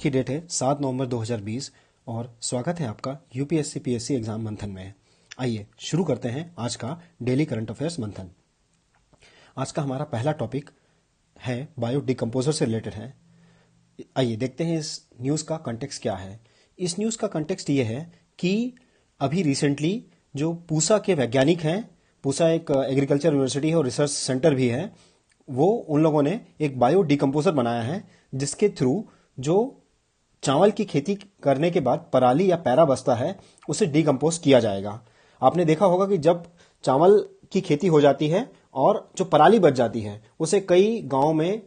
की डेट है 7 नवंबर 2020 और स्वागत है आपका यूपीएससी पीएससी एग्जाम मंथन में। आइए शुरू करते हैं आज का डेली करंट अफेयर्स मंथन। आज का हमारा पहला टॉपिक है बायो डिकम्पोजर से रिलेटेड है। आइए देखते हैं इस न्यूज़ का कंटेक्स्ट क्या है। इस न्यूज़ का कंटेक्स्ट ये है कि अभी रिसेंटली जो पूसा के वैज्ञानिक हैं, पूसा एक एग्रीकल्चर यूनिवर्सिटी है और रिसर्च सेंटर भी है, वो उन लोगों ने एक बायो डिकम्पोजर बनाया है जिसके थ्रू जो चावल की खेती करने के बाद पराली या पैरा बचता है उसे डिकम्पोज किया जाएगा। आपने देखा होगा कि जब चावल की खेती हो जाती है और जो पराली बच जाती है उसे कई गांव में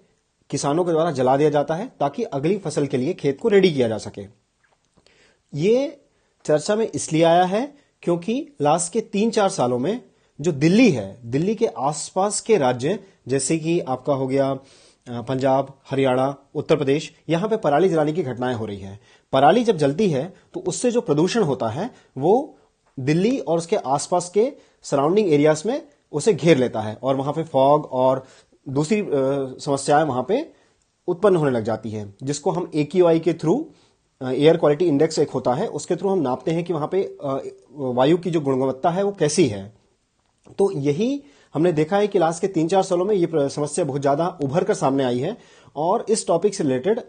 किसानों के द्वारा जला दिया जाता है ताकि अगली फसल के लिए खेत को रेडी किया जा सके। ये चर्चा में इसलिए आया है क्योंकि लास्ट के 3-4 सालों में जो दिल्ली है, दिल्ली के आसपास के राज्य जैसे कि आपका हो गया पंजाब, हरियाणा, उत्तर प्रदेश, यहां पे पराली जलाने की घटनाएं हो रही हैं। पराली जब जलती है तो उससे जो प्रदूषण होता है वो दिल्ली और उसके आसपास के सराउंडिंग एरियाज में उसे घेर लेता है और वहां पे फॉग और दूसरी समस्याएं वहां पे उत्पन्न होने लग जाती हैं, जिसको हम AQI के थ्रू, एयर क्वालिटी इंडेक्स एक होता है, उसके थ्रू हम नापते हैं कि वहां पे वायु की जो गुणवत्ता है वो कैसी है। तो यही हमने देखा है कि लास्ट के 3-4 सालों में ये समस्या बहुत ज्यादा उभर कर सामने आई है और इस टॉपिक से रिलेटेड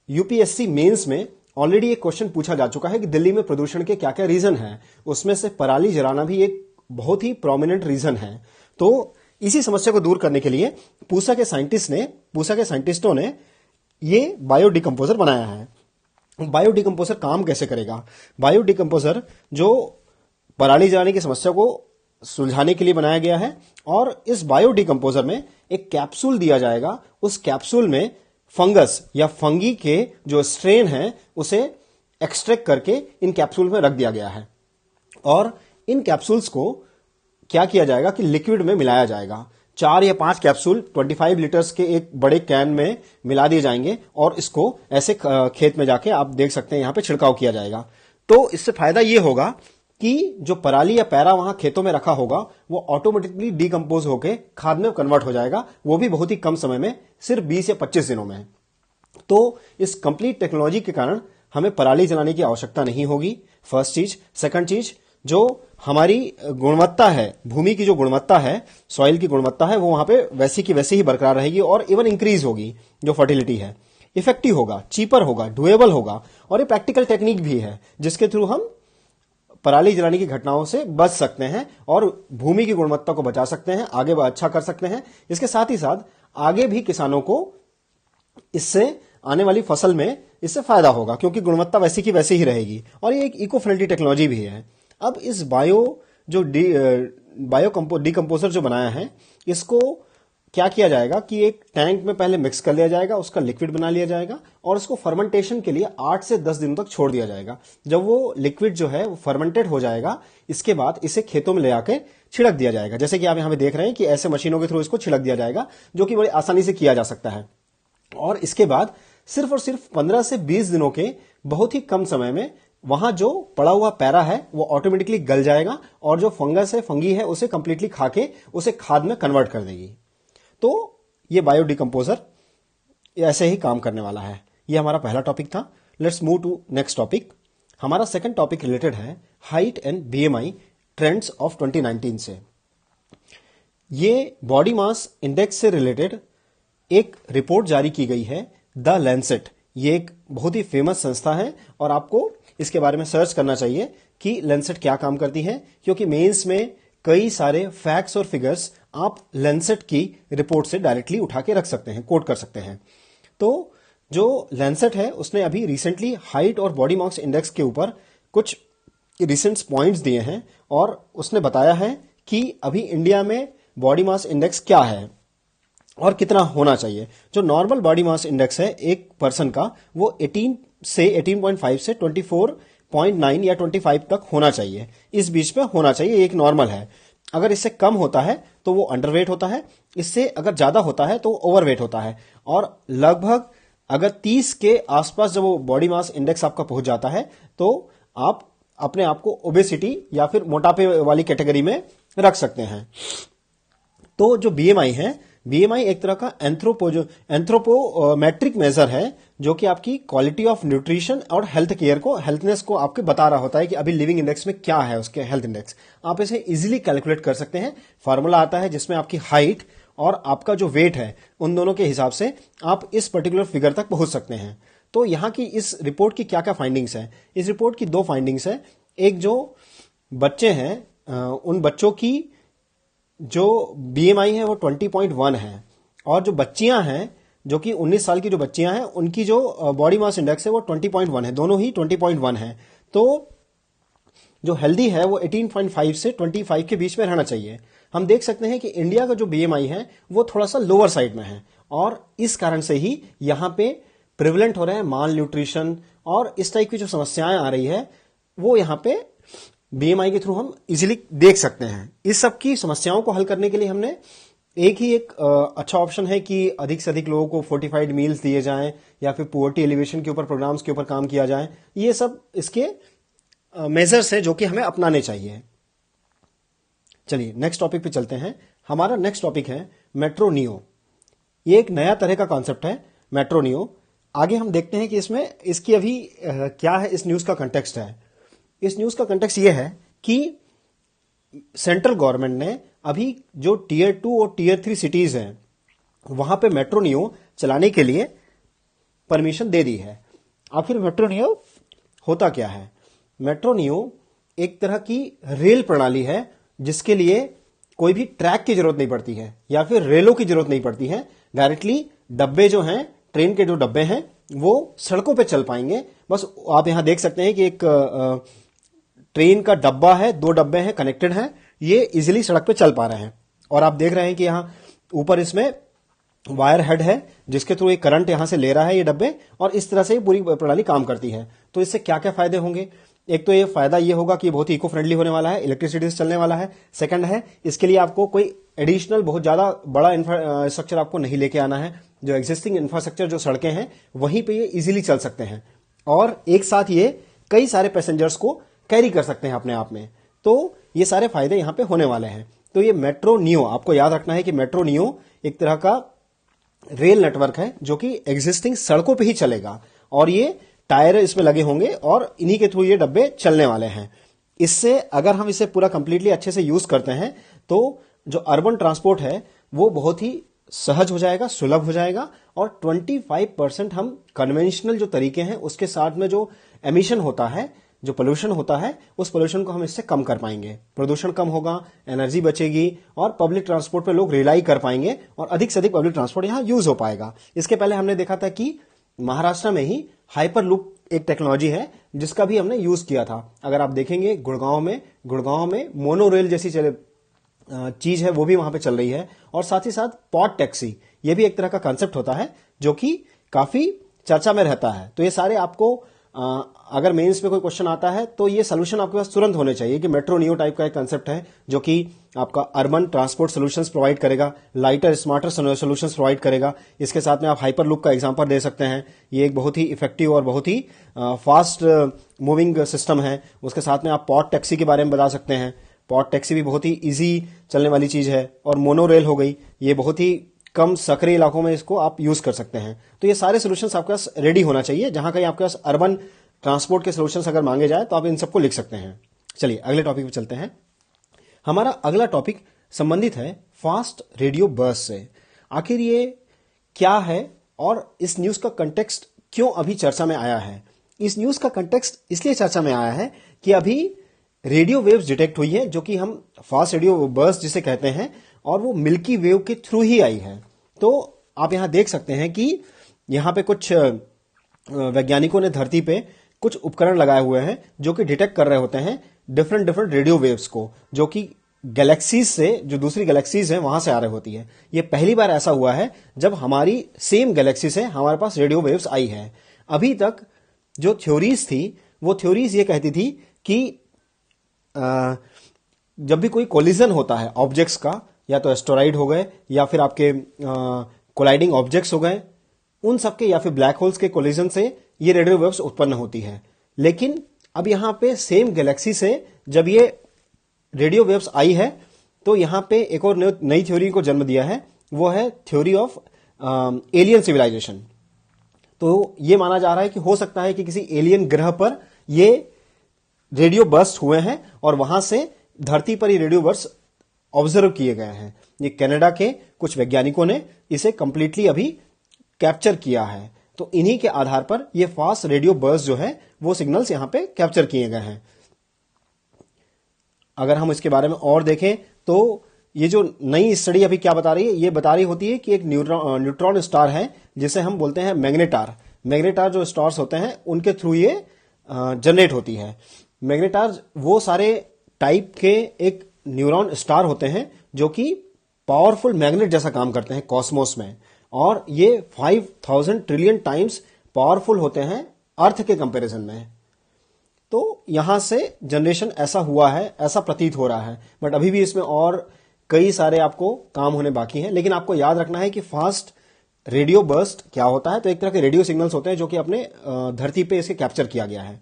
यूपीएससी मेंस में ऑलरेडी एक क्वेश्चन पूछा जा चुका है कि दिल्ली में प्रदूषण के क्या क्या रीजन हैं। उसमें से पराली जलाना भी एक बहुत ही प्रोमिनेंट रीजन है। तो इसी समस्या को दूर करने के लिए पूसा के साइंटिस्टों ने ये बायो डिकम्पोजर बनाया है। बायो डिकम्पोजर काम कैसे करेगा? बायो डिकम्पोजर जो पराली जलाने की समस्या को सुलझाने के लिए बनाया गया है और इस बायो डिकम्पोजर में एक कैप्सूल दिया जाएगा। उस कैप्सूल में फंगस या फंगी के जो स्ट्रेन है उसे एक्सट्रैक्ट करके इन कैप्सूल में रख दिया गया है और इन कैप्सूल्स को क्या किया जाएगा कि लिक्विड में मिलाया जाएगा। 4 या 5 कैप्सूल 25 लीटर्स के एक बड़े कैन में मिला दिए जाएंगे और इसको ऐसे खेत में जाके आप देख सकते हैं यहां पे छिड़काव किया जाएगा। तो इससे फायदा यह होगा कि जो पराली या पैरा वहां खेतों में रखा होगा वो ऑटोमेटिकली डिकम्पोज होकर खाद में कन्वर्ट हो जाएगा, वो भी बहुत ही कम समय में, सिर्फ 20 या 25 दिनों में। तो इस कंप्लीट टेक्नोलॉजी के कारण हमें पराली जलाने की आवश्यकता नहीं होगी, फर्स्ट चीज। सेकंड चीज, जो हमारी गुणवत्ता है, भूमि की जो गुणवत्ता है, सॉइल की गुणवत्ता है, वो वहां पे वैसी की वैसी ही बरकरार रहेगी और इवन इंक्रीज होगी। जो फर्टिलिटी है, इफेक्टिव होगा, चीपर होगा, डुएबल होगा और ये प्रैक्टिकल टेक्निक भी है जिसके थ्रू हम पराली जलाने की घटनाओं से बच सकते हैं और भूमि की गुणवत्ता को बचा सकते हैं, आगे अच्छा कर सकते हैं। इसके साथ ही साथ आगे भी किसानों को इससे आने वाली फसल में इससे फायदा होगा क्योंकि गुणवत्ता वैसी की वैसी ही रहेगी और ये एक इको फ्रेंडली टेक्नोलॉजी भी है। अब इस बायो डिकम्पोजर जो बनाया है, इसको क्या किया जाएगा कि एक टैंक में पहले मिक्स कर लिया जाएगा, उसका लिक्विड बना लिया जाएगा और उसको फर्मेंटेशन के लिए 8 से 10 दिनों तक छोड़ दिया जाएगा। जब वो लिक्विड जो है वो फर्मेंटेड हो जाएगा, इसके बाद इसे खेतों में ले आके छिड़क दिया जाएगा। जैसे कि आप यहां पे देख रहे हैं कि ऐसे मशीनों के थ्रू इसको छिड़क दिया जाएगा, जो कि बड़ी आसानी से किया जा सकता है। और इसके बाद सिर्फ और सिर्फ 15 से 20 दिनों के बहुत ही कम समय में वहां जो पड़ा हुआ पैरा है वो ऑटोमेटिकली गल जाएगा और जो फंगस है, फंगी है, उसे कंप्लीटली खा के उसे खाद में कन्वर्ट कर देगी। तो ये बायो डिकम्पोजर ऐसे ही काम करने वाला है। ये हमारा पहला टॉपिक था। Let's move to next topic. हमारा सेकंड टॉपिक रिलेटेड है height and BMI trends of 2019 से। ये बॉडी मास इंडेक्स से रिलेटेड एक रिपोर्ट जारी की गई है, द लैंसेट। ये एक बहुत ही फेमस संस्था है और आपको इसके बारे में सर्च करना चाहिए कि लैंसेट क्या काम करती है, क्योंकि मेंस में कई सारे फैक्ट्स और फिगर्स आप लैंसेट की रिपोर्ट से डायरेक्टली उठा के रख सकते हैं, कोट कर सकते हैं। तो जो लैंसेट है उसने अभी रिसेंटली हाइट और बॉडी मास इंडेक्स के ऊपर कुछ रिसेंट पॉइंट्स दिए हैं और उसने बताया है कि अभी इंडिया में बॉडी मास इंडेक्स क्या है और कितना होना चाहिए। जो नॉर्मल बॉडी मास इंडेक्स है एक पर्सन का, वो 18.5 से 24.9 या 25 तक होना चाहिए। इस बीच में होना चाहिए, एक नॉर्मल है। अगर इससे कम होता है तो वो अंडरवेट होता है, इससे अगर ज्यादा होता है तो ओवरवेट होता है और लगभग अगर 30 के आसपास जब वो बॉडी मास इंडेक्स आपका पहुंच जाता है तो आप अपने आप को ओबेसिटी या फिर मोटापे वाली कैटेगरी में रख सकते हैं। तो जो BMI है, BMI एक तरह का एंथ्रोपोमेट्रिक मेजर है जो कि आपकी क्वालिटी ऑफ न्यूट्रिशन और हेल्थ केयर को, हेल्थनेस को आपके बता रहा होता है कि अभी लिविंग इंडेक्स में क्या है, उसके हेल्थ इंडेक्स। आप इसे इजीली कैलकुलेट कर सकते हैं। फार्मूला आता है जिसमें आपकी हाइट और आपका जो वेट है उन दोनों के हिसाब से आप इस पर्टिकुलर फिगर तक पहुंच सकते हैं। तो यहां की इस रिपोर्ट की क्या क्या फाइंडिंग्स है? इस रिपोर्ट की दो फाइंडिंग्स है। एक, जो बच्चे हैं उन बच्चों की जो बीएमआई है वो 20.1 है, और जो बच्चियां हैं जो कि 19 साल की जो बच्चियां हैं उनकी जो बॉडी मास इंडेक्स है वो 20.1 है, दोनों ही 20.1 है। तो जो हेल्दी है वो 18.5 से 25 के बीच में रहना चाहिए। हम देख सकते हैं कि इंडिया का जो बीएमआई है वो थोड़ा सा लोअर साइड में है, और इस कारण से ही यहां पे प्रिवलेंट हो रहे हैं माल न्यूट्रिशन और इस टाइप की जो समस्याएं आ रही है वो यहां पे बीएमआई के थ्रू हम इजीली देख सकते हैं। इस सब की समस्याओं को हल करने के लिए हमने एक अच्छा ऑप्शन है कि अधिक से अधिक लोगों को फोर्टिफाइड मील्स दिए जाएं, या फिर पुअर्टी एलिवेशन के ऊपर, प्रोग्राम्स के ऊपर काम किया जाए। ये सब इसके मेजर्स हैं जो कि हमें अपनाने चाहिए। चलिए नेक्स्ट टॉपिक पे चलते हैं। हमारा नेक्स्ट टॉपिक है मेट्रो नियो। ये एक नया तरह का कॉन्सेप्ट है, मेट्रो नियो। आगे हम देखते हैं कि इसमें इसकी अभी क्या है, इस न्यूज का कंटेक्स्ट है। इस न्यूज का कंटेक्स्ट ये है कि सेंट्रल गवर्नमेंट ने अभी जो टीयर 2 और टीयर 3 सिटीज हैं वहां पे मेट्रो नियो चलाने के लिए परमिशन दे दी है। आखिर मेट्रो नियो होता क्या है? मेट्रो नियो एक तरह की रेल प्रणाली है जिसके लिए कोई भी ट्रैक की जरूरत नहीं पड़ती है या फिर रेलों की जरूरत नहीं पड़ती है। डायरेक्टली डब्बे जो हैं, ट्रेन के जो डब्बे हैं वो सड़कों पे चल पाएंगे। बस आप यहां देख सकते हैं कि एक ट्रेन का डब्बा है, दो डब्बे हैं, कनेक्टेड हैं, ये इजीली सड़क पे चल पा रहे हैं। और आप देख रहे हैं कि यहां ऊपर इसमें वायर हेड है जिसके थ्रू एक करंट यहां से ले रहा है ये डब्बे, और इस तरह से पूरी प्रणाली काम करती है। तो इससे क्या क्या फायदे होंगे? एक तो ये फायदा ये होगा कि बहुत ही इको फ्रेंडली होने वाला है, इलेक्ट्रिसिटी से चलने वाला है। सेकंड है, इसके लिए आपको कोई एडिशनल बहुत ज्यादा बड़ा इंफ्रास्ट्रक्चर आपको नहीं लेके आना है। जो एग्जिस्टिंग इंफ्रास्ट्रक्चर, जो सड़कें हैं, वहीं पे ये इजीली चल सकते हैं, और एक साथ ये कई सारे पैसेंजर्स को कैरी कर सकते हैं अपने आप में। तो ये सारे फायदे यहां पे होने वाले हैं। तो ये मेट्रो नियो, आपको याद रखना है कि मेट्रो नियो एक तरह का रेल नेटवर्क है जो कि एग्जिस्टिंग सड़कों पे ही चलेगा, और ये टायर इसमें लगे होंगे और इन्हीं के थ्रू ये डब्बे चलने वाले हैं। इससे अगर हम इसे पूरा कंप्लीटली अच्छे से यूज करते हैं तो जो अर्बन ट्रांसपोर्ट है वो बहुत ही सहज हो जाएगा, सुलभ हो जाएगा, और 25% हम कन्वेंशनल जो तरीके हैं उसके साथ में जो एमिशन होता है, जो पोल्यूशन होता है, उस पोल्यूशन को हम इससे कम कर पाएंगे। प्रदूषण कम होगा, एनर्जी बचेगी, और पब्लिक ट्रांसपोर्ट पे लोग रिलाई कर पाएंगे, और अधिक से अधिक पब्लिक ट्रांसपोर्ट यहां यूज हो पाएगा। इसके पहले हमने देखा था कि महाराष्ट्र में ही हाइपर लूप एक टेक्नोलॉजी है जिसका भी हमने यूज किया था। अगर आप देखेंगे गुड़गांव में मोनो रेल जैसी चीज है वो भी वहां पे चल रही है, और साथ ही साथ पॉड टैक्सी, ये भी एक तरह का कंसेप्ट होता है जो कि काफी चर्चा में रहता है। तो ये सारे आपको अगर मेंस में कोई क्वेश्चन आता है तो ये सोल्यूशन आपके पास तुरंत होने चाहिए कि मेट्रो नियो टाइप का एक कंसेप्ट है जो कि आपका अर्बन ट्रांसपोर्ट सॉल्यूशंस प्रोवाइड करेगा, लाइटर स्मार्टर सॉल्यूशंस प्रोवाइड करेगा। इसके साथ में आप हाइपर लूप का एग्जांपल दे सकते हैं, ये एक बहुत ही इफेक्टिव और बहुत ही फास्ट मूविंग सिस्टम है। उसके साथ में आप पॉड टैक्सी के बारे में बता सकते हैं। पॉड टैक्सी भी बहुत ही इजी चलने वाली चीज है, और मोनो रेल हो गई, ये बहुत ही कम सकरे इलाकों में इसको आप यूज कर सकते हैं। तो ये सारे सोल्यूशंस आपके पास रेडी होना चाहिए। जहां कहीं आपके पास अर्बन ट्रांसपोर्ट के सोल्यूशंस अगर मांगे जाए तो आप इन सबको लिख सकते हैं। चलिए अगले टॉपिक पे चलते हैं। हमारा अगला टॉपिक संबंधित है फास्ट रेडियो बर्स्ट से। आखिर ये क्या है और इस न्यूज का कंटेक्स्ट क्यों अभी चर्चा में आया है? इस न्यूज का कंटेक्स्ट इसलिए चर्चा में आया है कि अभी रेडियो वेव्स डिटेक्ट हुई है जो कि हम फास्ट रेडियो बर्स्ट जिसे कहते हैं, और वो मिल्की वेव के थ्रू ही आई है। तो आप यहां देख सकते हैं कि यहां पे कुछ वैज्ञानिकों ने धरती पे कुछ उपकरण लगाए हुए हैं जो कि डिटेक्ट कर रहे होते हैं डिफरेंट रेडियो वेव्स को, जो कि गैलेक्सीज से, जो दूसरी गैलेक्सीज हैं वहां से आ रही होती है। ये पहली बार ऐसा हुआ है जब हमारी सेम गैलेक्सी से हमारे पास रेडियो वेव्स आई है। अभी तक जो थ्योरीज थी वो थ्योरीज ये कहती थी कि जब भी कोई कोलिजन होता है ऑब्जेक्ट्स का, या तो एस्टेरॉइड हो गए या फिर आपके कोलाइडिंग ऑब्जेक्ट्स हो गए, उन सबके या फिर ब्लैक होल्स के कोलिजन से ये रेडियो वेव्स उत्पन्न होती है। लेकिन अब यहां पे सेम गैलेक्सी से जब ये रेडियो वेव्स आई है तो यहां पे एक और नई थ्योरी को जन्म दिया है, वो है थ्योरी ऑफ एलियन सिविलाइजेशन। तो ये माना जा रहा है कि हो सकता है कि किसी एलियन ग्रह पर ये रेडियो बर्स्ट हुए हैं और वहां से धरती पर ये रेडियो बर्स्ट ऑब्जर्व किए गए हैं। ये कनाडा के कुछ वैज्ञानिकों ने इसे कंप्लीटली अभी कैप्चर किया है। तो इन्हीं के आधार पर ये फास्ट रेडियो बर्स्ट जो है वो सिग्नल्स यहां पे कैप्चर किए गए हैं। अगर हम इसके बारे में और देखें तो ये जो नई स्टडी अभी क्या बता रही है, ये बता रही होती है कि एक न्यूट्रॉन स्टार है जिसे हम बोलते हैं मैग्नेटार। मैग्नेटार जो स्टार्स होते हैं उनके थ्रू ये जनरेट होती है। मैग्नेटार वो सारे टाइप के एक न्यूरॉन स्टार होते हैं जो कि पावरफुल मैग्नेट जैसा काम करते हैं कॉस्मोस में, और ये 5000 ट्रिलियन टाइम्स पावरफुल होते हैं अर्थ के कंपैरिजन में। तो यहां से जनरेशन ऐसा हुआ है, ऐसा प्रतीत हो रहा है, बट अभी भी इसमें और कई सारे आपको काम होने बाकी हैं। लेकिन आपको याद रखना है कि फास्ट रेडियो बर्स्ट क्या होता है। तो एक तरह के रेडियो सिग्नल्स होते हैं जो कि अपने धरती पे इसके कैप्चर किया गया है।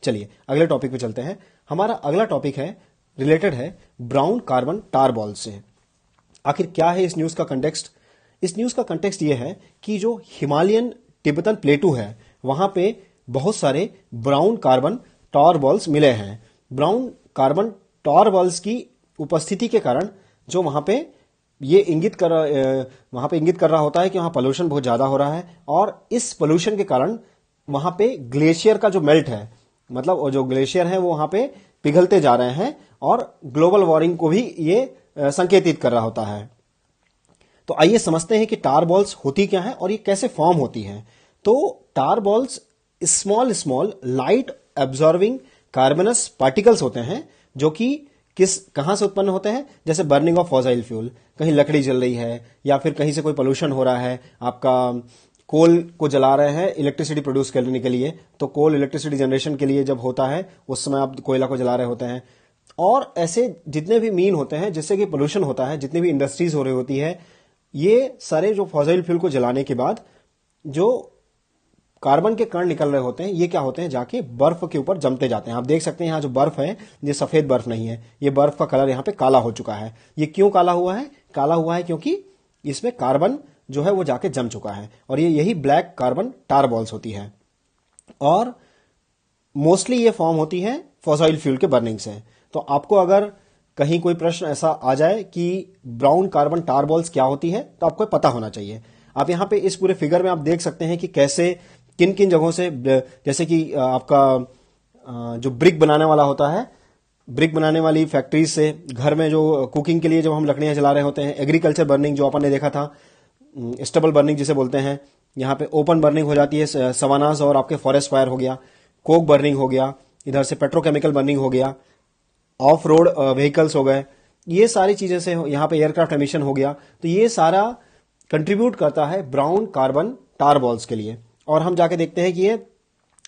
चलिए अगले टॉपिक पे चलते हैं। हमारा अगला टॉपिक है रिलेटेड है ब्राउन कार्बन टार बॉल से। आखिर क्या है इस न्यूज का कंटेक्स्ट? इस न्यूज का कंटेक्स्ट ये है कि जो हिमालयन तिब्बतन प्लेटू है वहां पे बहुत सारे ब्राउन कार्बन टार बॉल्स मिले हैं। ब्राउन कार्बन टार बॉल्स की उपस्थिति के कारण जो वहां पे ये इंगित कर रहा होता है कि वहां पोल्यूशन बहुत ज्यादा हो रहा है, और इस पोल्यूशन के कारण वहां पे ग्लेशियर का जो मेल्ट है, मतलब जो ग्लेशियर है वो वहां पे पिघलते जा रहे हैं, और ग्लोबल वार्मिंग को भी ये संकेतित कर रहा होता है। तो आइए समझते हैं कि टार बॉल्स होती क्या है और ये कैसे फॉर्म होती हैं। तो tar balls small small light absorbing carbonaceous particles होते हैं जो कि कहां से उत्पन्न होते हैं? जैसे बर्निंग ऑफ फॉसिल फ्यूल, कहीं लकड़ी जल रही है या फिर कहीं से कोई पोल्यूशन हो रहा है, आपका कोल को जला रहे हैं इलेक्ट्रिसिटी प्रोड्यूस करने के लिए, तो कोल इलेक्ट्रिसिटी जनरेशन के लिए जब होता है उस समय आप कोयला को जला रहे होते हैं। और ऐसे जितने भी मीन होते हैं जिससे कि पोल्यूशन होता है, जितनी भी इंडस्ट्रीज हो रही होती है, ये सारे जो फॉसिल फ्यूल को जलाने के बाद जो कार्बन के कण निकल रहे होते हैं, ये क्या होते हैं? जाके बर्फ के ऊपर जमते जाते हैं। आप देख सकते हैं यहां जो बर्फ है ये सफेद बर्फ नहीं है, ये बर्फ का कलर यहां पे काला हो चुका है। ये क्यों काला हुआ है? काला हुआ है क्योंकि इसमें कार्बन जो है वो जाके जम चुका है, और ये यही ब्लैक कार्बन टार बॉल्स होती है। और मोस्टली ये फॉर्म होती है फॉसिल फ्यूल के बर्निंग से। तो आपको अगर कहीं कोई प्रश्न ऐसा आ जाए कि ब्राउन कार्बन टार बॉल्स क्या होती है, तो आपको पता होना चाहिए। आप यहां पे इस पूरे फिगर में आप देख सकते हैं कि कैसे किन किन जगहों से, जैसे कि आपका जो ब्रिक बनाने वाला होता है, ब्रिक बनाने वाली फैक्ट्रीज से, घर में जो कुकिंग के लिए जब हम लकड़ियां जला रहे होते हैं, एग्रीकल्चर बर्निंग जो अपन ने देखा था, स्टबल बर्निंग जिसे बोलते हैं, यहाँ पे ओपन बर्निंग हो जाती है, सवानास और आपके फॉरेस्ट फायर हो गया, कोक बर्निंग हो गया, इधर से पेट्रोकेमिकल बर्निंग हो गया, ऑफ रोड व्हीकल्स हो गए, ये सारी चीजें से यहाँ पे एयरक्राफ्ट एमिशन हो गया। तो ये सारा कंट्रीब्यूट करता है ब्राउन कार्बन टार बॉल्स के लिए। और हम जाके देखते हैं कि ये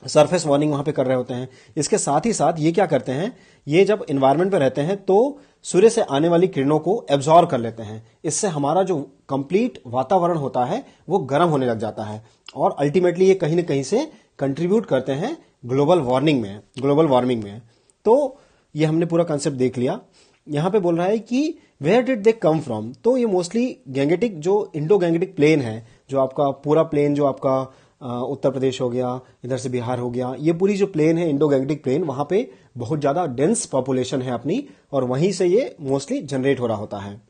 सरफेस वार्निंग वहां पे कर रहे होते हैं। इसके साथ ही साथ ये क्या करते हैं, ये जब एनवायरनमेंट पे रहते हैं तो सूर्य से आने वाली किरणों को एब्जॉर्ब कर लेते हैं। इससे हमारा जो कंप्लीट वातावरण होता है वो गर्म होने लग जाता है, और अल्टीमेटली ये कहीं ना कहीं से कंट्रीब्यूट करते हैं ग्लोबल वार्मिंग में। तो ये हमने पूरा कंसेप्ट देख लिया। यहां पे बोल रहा है कि where did they come from, तो ये मोस्टली गैंगेटिक, जो इंडो गैंगेटिक प्लेन है, जो आपका पूरा प्लेन, जो आपका उत्तर प्रदेश हो गया, इधर से बिहार हो गया, ये पूरी जो प्लेन है इंडो गैंगेटिक प्लेन, वहां पे बहुत ज्यादा डेंस पॉपुलेशन है अपनी, और वहीं से ये मोस्टली जनरेट हो रहा होता है।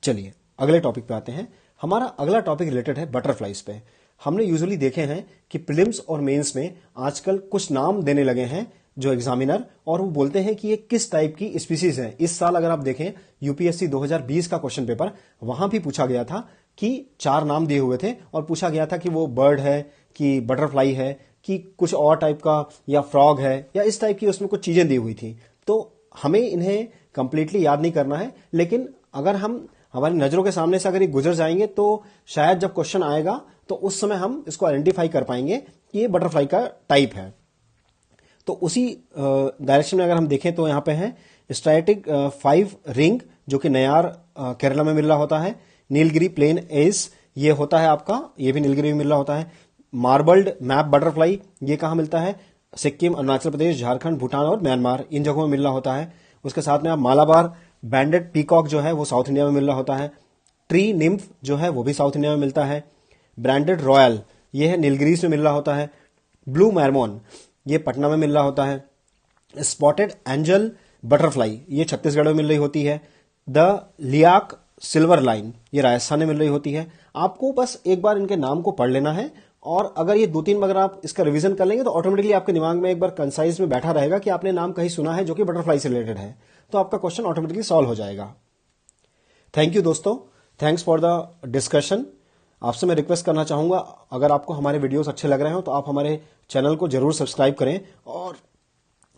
चलिए अगले टॉपिक पे आते हैं। हमारा अगला टॉपिक रिलेटेड है बटरफ्लाइज पे। हमने यूजुअली देखे हैं कि प्रीलिम्स और मेंस में आजकल कुछ नाम देने लगे हैं जो एग्जामिनर, और वो बोलते हैं कि ये किस टाइप की स्पीसीज है। इस साल अगर आप देखें यूपीएससी 2020 का क्वेश्चन पेपर, वहां भी पूछा गया था कि 4 नाम दिए हुए थे, और पूछा गया था कि वो बर्ड है कि बटरफ्लाई है कि कुछ और टाइप का, या फ्रॉग है, या इस टाइप की उसमें कुछ चीजें दी हुई थी। तो हमें इन्हें कंप्लीटली याद नहीं करना है, लेकिन अगर हम हमारी नजरों के सामने से अगर ये गुजर जाएंगे तो शायद जब क्वेश्चन आएगा तो उस समय हम इसको आइडेंटिफाई कर पाएंगे कि ये बटरफ्लाई का टाइप है। तो उसी डायरेक्शन में अगर हम देखें तो यहां पे है स्ट्राइटिक 5 रिंग, जो कि नयार केरला में मिल रहा होता है। नीलगिरी प्लेन एस, ये होता है आपका, ये भी नीलगिरी में मिल रहा होता है। मार्बल्ड मैप बटरफ्लाई, ये कहां मिलता है? सिक्किम, अरुणाचल प्रदेश, झारखंड, भूटान और म्यांमार, इन जगहों में मिल रहा होता है। उसके साथ में आप मालाबार बैंडेड पीकॉक जो है वो साउथ इंडिया में मिल रहा होता है। ट्री निम्फ जो है वो भी साउथ इंडिया में मिलता है। ब्रांडेड रॉयल, ये है नीलगिरीस में मिल रहा होता है। ब्लू मैरमोन, ये पटना में मिल रहा होता है। स्पॉटेड एंजल बटरफ्लाई, ये छत्तीसगढ़ में मिल रही होती है। द लियाक सिल्वर लाइन, ये राजस्थान में मिल रही होती है। आपको बस एक बार इनके नाम को पढ़ लेना है, और अगर ये 2-3 अगर आप इसका रिवीजन कर लेंगे तो ऑटोमेटिकली आपके दिमाग में एक बार कंसाइज में बैठा रहेगा कि आपने नाम कहीं सुना है जो कि बटरफ्लाई से रिलेटेड है, तो आपका क्वेश्चन ऑटोमेटिकली सॉल्व हो जाएगा। थैंक यू दोस्तों, थैंक्स फॉर द डिस्कशन। आपसे मैं रिक्वेस्ट करना चाहूंगा, अगर आपको हमारे वीडियोस अच्छे लग रहे हो तो आप हमारे चैनल को जरूर सब्सक्राइब करें, और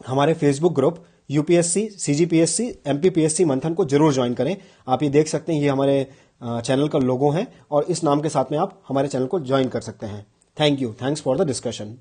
हमारे Facebook group UPSC, CGPSC, MPPSC मंथन को जरूर ज्वाइन करें। आप ये देख सकते हैं, ये हमारे चैनल का लोगो है, और इस नाम के साथ में आप हमारे चैनल को ज्वाइन कर सकते हैं। Thank you, thanks for the discussion.